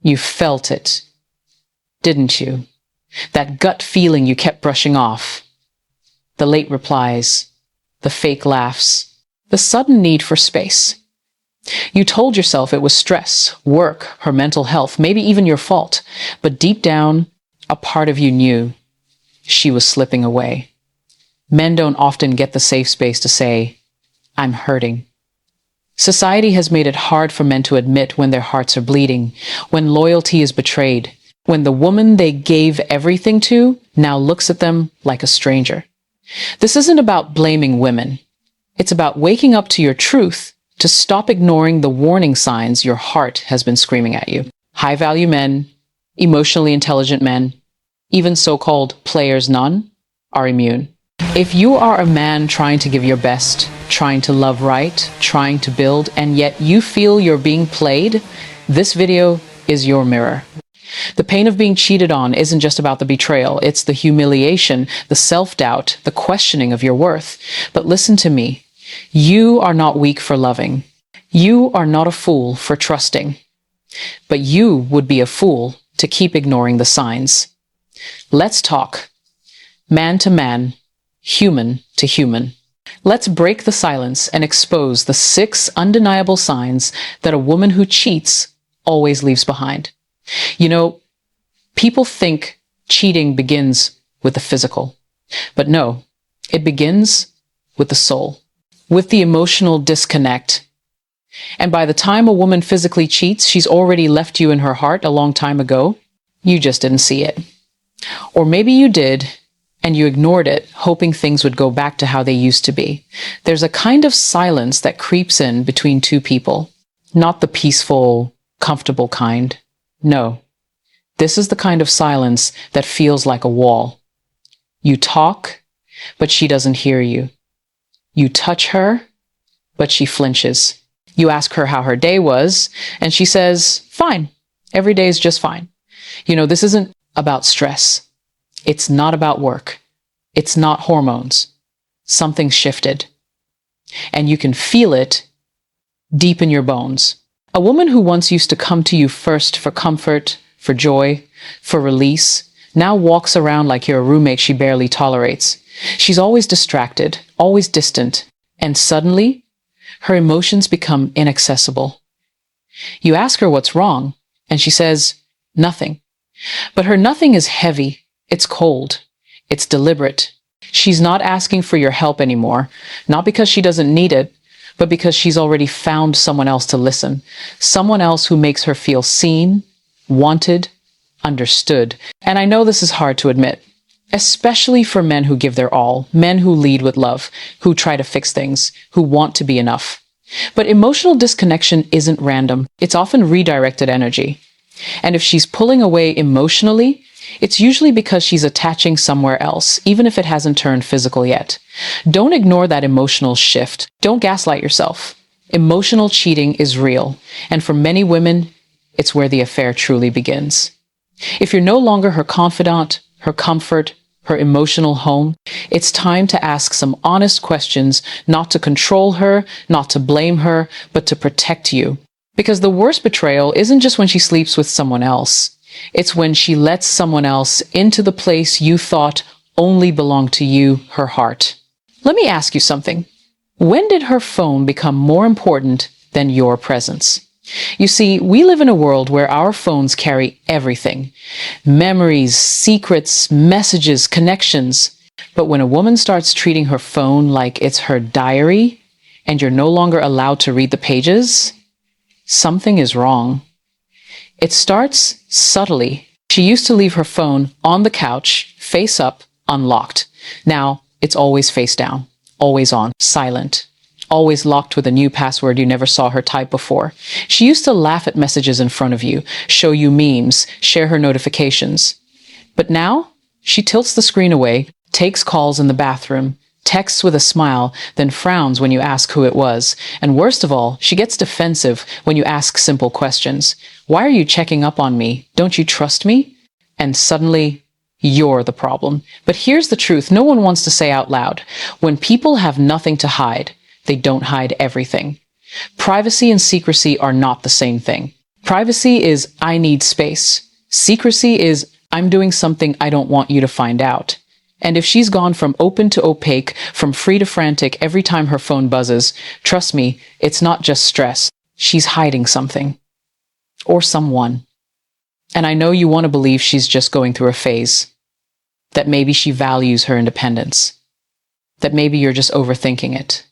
You felt it, didn't you? That gut feeling you kept brushing off. The late replies, the fake laughs, the sudden need for space. You told yourself it was stress, work, her mental health, maybe even your fault. But deep down, a part of you knew she was slipping away. Men don't often get the safe space to say, I'm hurting. Society has made it hard for men to admit when their hearts are bleeding, when loyalty is betrayed, when the woman they gave everything to now looks at them like a stranger. This isn't about blaming women. It's about waking up to your truth, to stop ignoring the warning signs your heart has been screaming at you. High-value men, emotionally intelligent men, even so-called players none, are immune. If you are a man trying to give your best, trying to love right, trying to build, and yet you feel you're being played, this video is your mirror. The pain of being cheated on isn't just about the betrayal. It's the humiliation, the self-doubt, the questioning of your worth. But listen to me. You are not weak for loving. You are not a fool for trusting. But you would be a fool to keep ignoring the signs. Let's talk. Man to man, human to human. Let's break the silence and expose the 6 undeniable signs that a woman who cheats always leaves behind. You know, people think cheating begins with the physical, but no, it begins with the soul, with the emotional disconnect. And by the time a woman physically cheats, she's already left you in her heart a long time ago. You just didn't see it. Or maybe you did, and you ignored it, hoping things would go back to how they used to be. There's a kind of silence that creeps in between two people, not the peaceful, comfortable kind. No, this is the kind of silence that feels like a wall. You talk, but she doesn't hear you. You touch her, but she flinches. You ask her how her day was, and she says, fine. Every day is just fine. You know, this isn't about stress. It's not about work. It's not hormones. Something's shifted. And you can feel it deep in your bones. A woman who once used to come to you first for comfort, for joy, for release, now walks around like you're a roommate she barely tolerates. She's always distracted, always distant, and suddenly, her emotions become inaccessible. You ask her what's wrong, and she says, nothing. But her nothing is heavy. It's cold. It's deliberate. She's not asking for your help anymore, not because she doesn't need it, but because she's already found someone else to listen, someone else who makes her feel seen, wanted, understood. And I know this is hard to admit, especially for men who give their all, men who lead with love, who try to fix things, who want to be enough. But emotional disconnection isn't random. It's often redirected energy. And if she's pulling away emotionally, it's usually because she's attaching somewhere else, even if it hasn't turned physical yet. Don't ignore that emotional shift. Don't gaslight yourself. Emotional cheating is real, and for many women, it's where the affair truly begins. If you're no longer her confidant, her comfort, her emotional home, it's time to ask some honest questions, not to control her, not to blame her, but to protect you. Because the worst betrayal isn't just when she sleeps with someone else. It's when she lets someone else into the place you thought only belonged to you, her heart. Let me ask you something. When did her phone become more important than your presence? You see, we live in a world where our phones carry everything. Memories, secrets, messages, connections. But when a woman starts treating her phone like it's her diary, and you're no longer allowed to read the pages, something is wrong. It starts subtly. She used to leave her phone on the couch, face up, unlocked. Now, it's always face down, always on, silent, always locked with a new password you never saw her type before. She used to laugh at messages in front of you, show you memes, share her notifications. But now, she tilts the screen away, takes calls in the bathroom, texts with a smile, then frowns when you ask who it was. And worst of all, she gets defensive when you ask simple questions. Why are you checking up on me? Don't you trust me? And suddenly, you're the problem. But here's the truth no one wants to say out loud. When people have nothing to hide, they don't hide everything. Privacy and secrecy are not the same thing. Privacy is I need space. Secrecy is I'm doing something I don't want you to find out. And if she's gone from open to opaque, from free to frantic every time her phone buzzes, trust me, it's not just stress. She's hiding something. Or someone. And I know you want to believe she's just going through a phase. That maybe she values her independence. That maybe you're just overthinking it.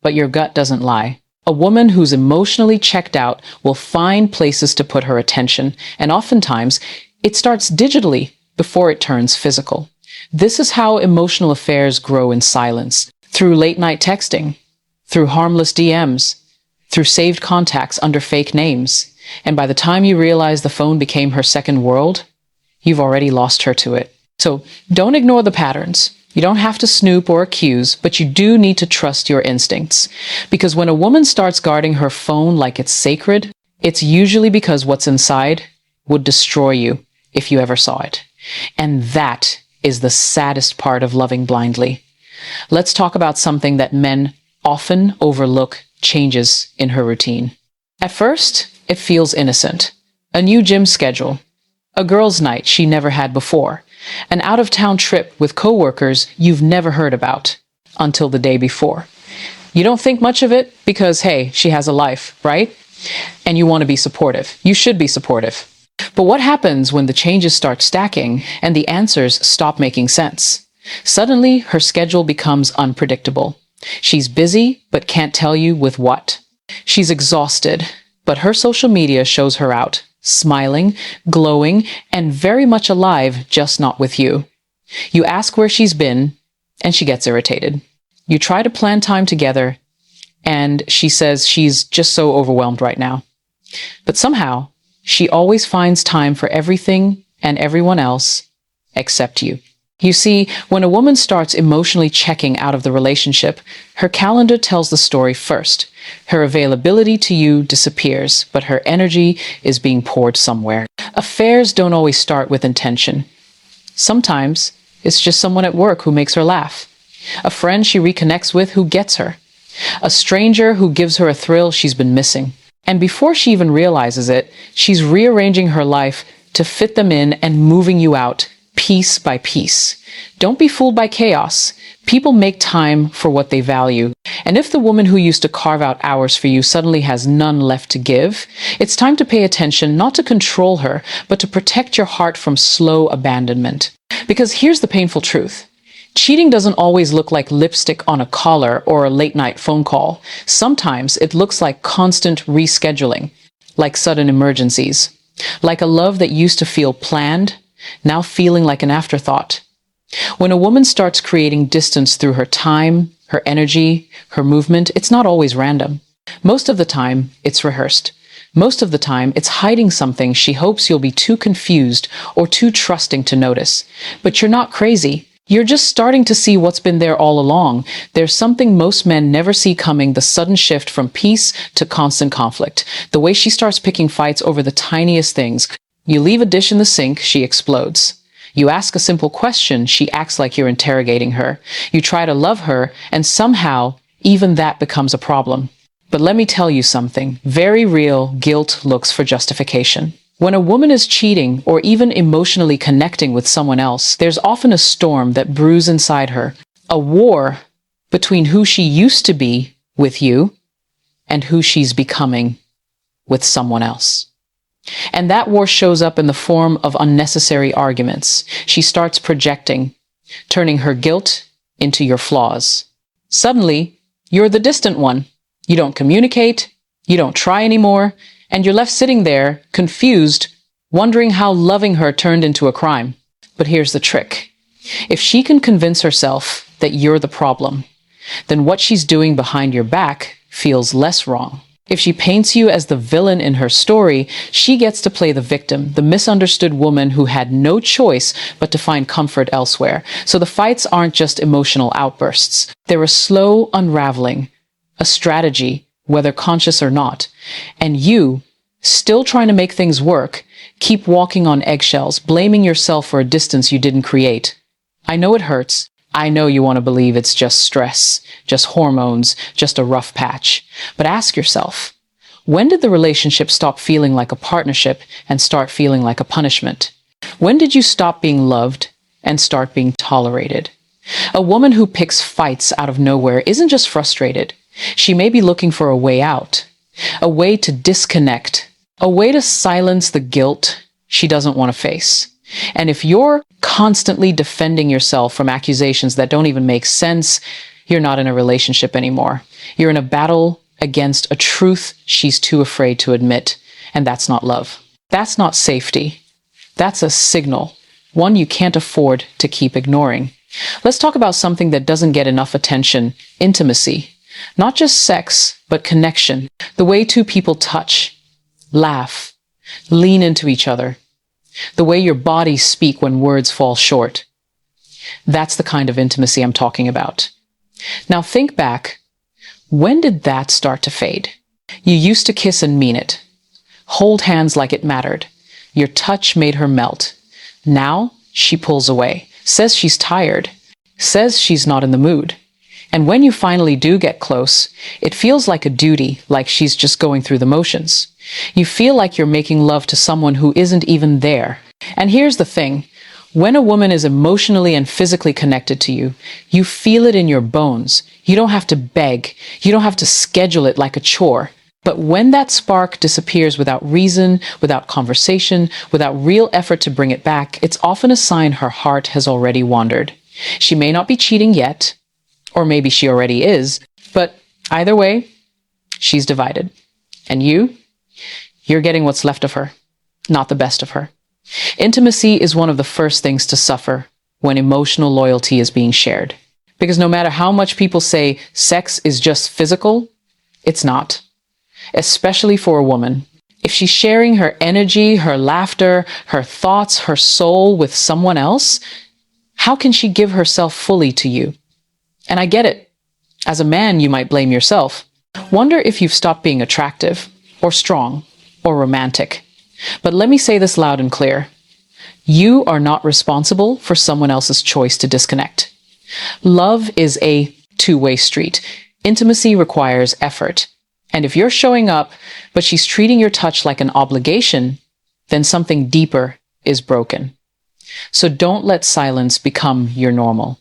But your gut doesn't lie. A woman who's emotionally checked out will find places to put her attention, and oftentimes it starts digitally before it turns physical. This is how emotional affairs grow in silence, through late-night texting, through harmless DMs, through saved contacts under fake names. And by the time you realize the phone became her second world, you've already lost her to it. So don't ignore the patterns. You don't have to snoop or accuse, but you do need to trust your instincts. Because when a woman starts guarding her phone like it's sacred, it's usually because what's inside would destroy you if you ever saw it. And that is the saddest part of loving blindly. Let's talk about something that men often overlook changes in her routine. At first, it feels innocent. A new gym schedule, a girls' night she never had before, an out-of-town trip with coworkers you've never heard about until the day before. You don't think much of it because, hey, she has a life, right? And you want to be supportive. You should be supportive. But what happens when the changes start stacking and the answers stop making sense? Suddenly, her schedule becomes unpredictable. She's busy, but can't tell you with what. She's exhausted, but her social media shows her out, smiling, glowing, and very much alive, just not with you. You ask where she's been, and she gets irritated. You try to plan time together, and she says she's just so overwhelmed right now. But somehow, she always finds time for everything and everyone else except you. You see, when a woman starts emotionally checking out of the relationship, her calendar tells the story first. Her availability to you disappears, but her energy is being poured somewhere. Affairs don't always start with intention. Sometimes it's just someone at work who makes her laugh. A friend she reconnects with who gets her. A stranger who gives her a thrill she's been missing. And before she even realizes it, she's rearranging her life to fit them in and moving you out piece by piece. Don't be fooled by chaos. People make time for what they value. And if the woman who used to carve out hours for you suddenly has none left to give, it's time to pay attention, not to control her, but to protect your heart from slow abandonment. Because here's the painful truth. Cheating doesn't always look like lipstick on a collar or a late-night phone call. Sometimes it looks like constant rescheduling, like sudden emergencies, like a love that used to feel planned, now feeling like an afterthought. When a woman starts creating distance through her time, her energy, her movement, it's not always random. Most of the time, it's rehearsed. Most of the time, it's hiding something she hopes you'll be too confused or too trusting to notice. But you're not crazy. You're just starting to see what's been there all along. There's something most men never see coming, the sudden shift from peace to constant conflict. The way she starts picking fights over the tiniest things. You leave a dish in the sink, she explodes. You ask a simple question, she acts like you're interrogating her. You try to love her, and somehow, even that becomes a problem. But let me tell you something. Very real guilt looks for justification. When a woman is cheating or even emotionally connecting with someone else, there's often a storm that brews inside her. A war between who she used to be with you and who she's becoming with someone else. And that war shows up in the form of unnecessary arguments. She starts projecting, turning her guilt into your flaws. Suddenly, you're the distant one. You don't communicate, you don't try anymore, and you're left sitting there, confused, wondering how loving her turned into a crime. But here's the trick. If she can convince herself that you're the problem, then what she's doing behind your back feels less wrong. If she paints you as the villain in her story, she gets to play the victim, the misunderstood woman who had no choice but to find comfort elsewhere. So the fights aren't just emotional outbursts. They're a slow unraveling, a strategy, whether conscious or not. And you, still trying to make things work, keep walking on eggshells, blaming yourself for a distance you didn't create. I know it hurts. I know you want to believe it's just stress, just hormones, just a rough patch. But ask yourself, When did the relationship stop feeling like a partnership and start feeling like a punishment? When did you stop being loved and start being tolerated? A woman who picks fights out of nowhere isn't just frustrated. She may be looking for a way out, a way to disconnect, a way to silence the guilt she doesn't want to face. And if you're constantly defending yourself from accusations that don't even make sense, you're not in a relationship anymore. You're in a battle against a truth she's too afraid to admit. And that's not love. That's not safety. That's a signal, one you can't afford to keep ignoring. Let's talk about something that doesn't get enough attention: intimacy. Not just sex, but connection. The way two people touch, laugh, lean into each other. The way your bodies speak when words fall short. That's the kind of intimacy I'm talking about. Now think back. When did that start to fade? You used to kiss and mean it. Hold hands like it mattered. Your touch made her melt. Now she pulls away, says she's tired, says she's not in the mood. And when you finally do get close, it feels like a duty, like she's just going through the motions. You feel like you're making love to someone who isn't even there. And here's the thing. When a woman is emotionally and physically connected to you, you feel it in your bones. You don't have to beg. You don't have to schedule it like a chore. But when that spark disappears without reason, without conversation, without real effort to bring it back, it's often a sign her heart has already wandered. She may not be cheating yet, or maybe she already is, but either way, she's divided. And you're getting what's left of her, not the best of her. Intimacy is one of the first things to suffer when emotional loyalty is being shared. Because no matter how much people say sex is just physical, it's not. Especially for a woman. If she's sharing her energy, her laughter, her thoughts, her soul with someone else, how can she give herself fully to you? And I get it. As a man, you might blame yourself. Wonder if you've stopped being attractive, or strong, or romantic. But let me say this loud and clear. You are not responsible for someone else's choice to disconnect. Love is a two-way street. Intimacy requires effort. And if you're showing up, but she's treating your touch like an obligation, then something deeper is broken. So don't let silence become your normal.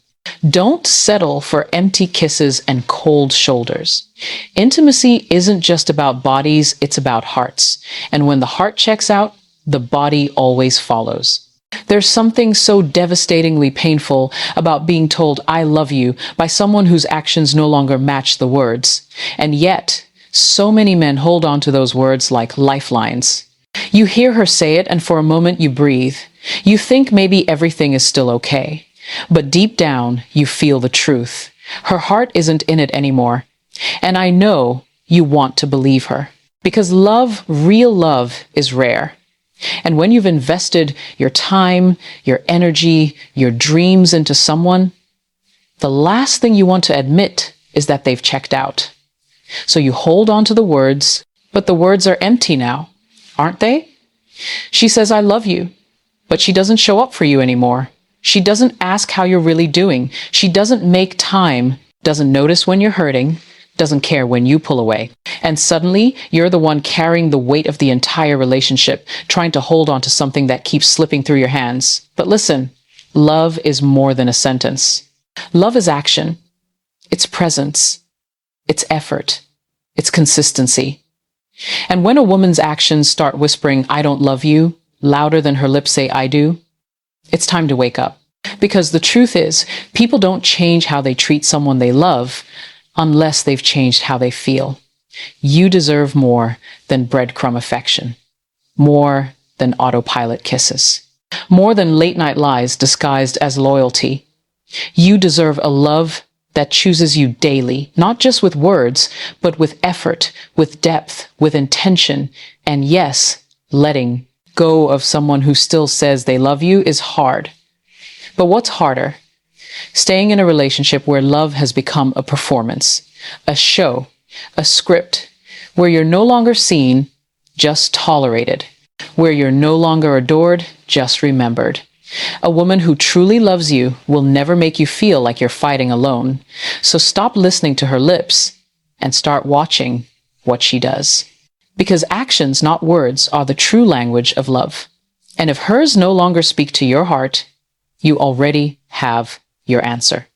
Don't settle for empty kisses and cold shoulders. Intimacy isn't just about bodies, it's about hearts. And when the heart checks out, the body always follows. There's something so devastatingly painful about being told "I love you" by someone whose actions no longer match the words. And yet, so many men hold on to those words like lifelines. You hear her say it, and for a moment you breathe. You think maybe everything is still okay. But deep down, you feel the truth. Her heart isn't in it anymore. And I know you want to believe her. Because love, real love, is rare. And when you've invested your time, your energy, your dreams into someone, the last thing you want to admit is that they've checked out. So you hold on to the words, but the words are empty now, aren't they? She says, "I love you," but she doesn't show up for you anymore. She doesn't ask how you're really doing. She doesn't make time, doesn't notice when you're hurting, doesn't care when you pull away. And suddenly, you're the one carrying the weight of the entire relationship, trying to hold on to something that keeps slipping through your hands. But listen, love is more than a sentence. Love is action. It's presence. It's effort. It's consistency. And when a woman's actions start whispering, "I don't love you," louder than her lips say, "I do," it's time to wake up. Because the truth is, people don't change how they treat someone they love unless they've changed how they feel. You deserve more than breadcrumb affection, more than autopilot kisses, more than late-night lies disguised as loyalty. You deserve a love that chooses you daily, not just with words, but with effort, with depth, with intention, and yes, letting go of someone who still says they love you is hard. But what's harder? Staying in a relationship where love has become a performance, a show, a script, where you're no longer seen, just tolerated, where you're no longer adored, just remembered. A woman who truly loves you will never make you feel like you're fighting alone. So stop listening to her lips and start watching what she does. Because actions, not words, are the true language of love. And if hers no longer speak to your heart, you already have your answer.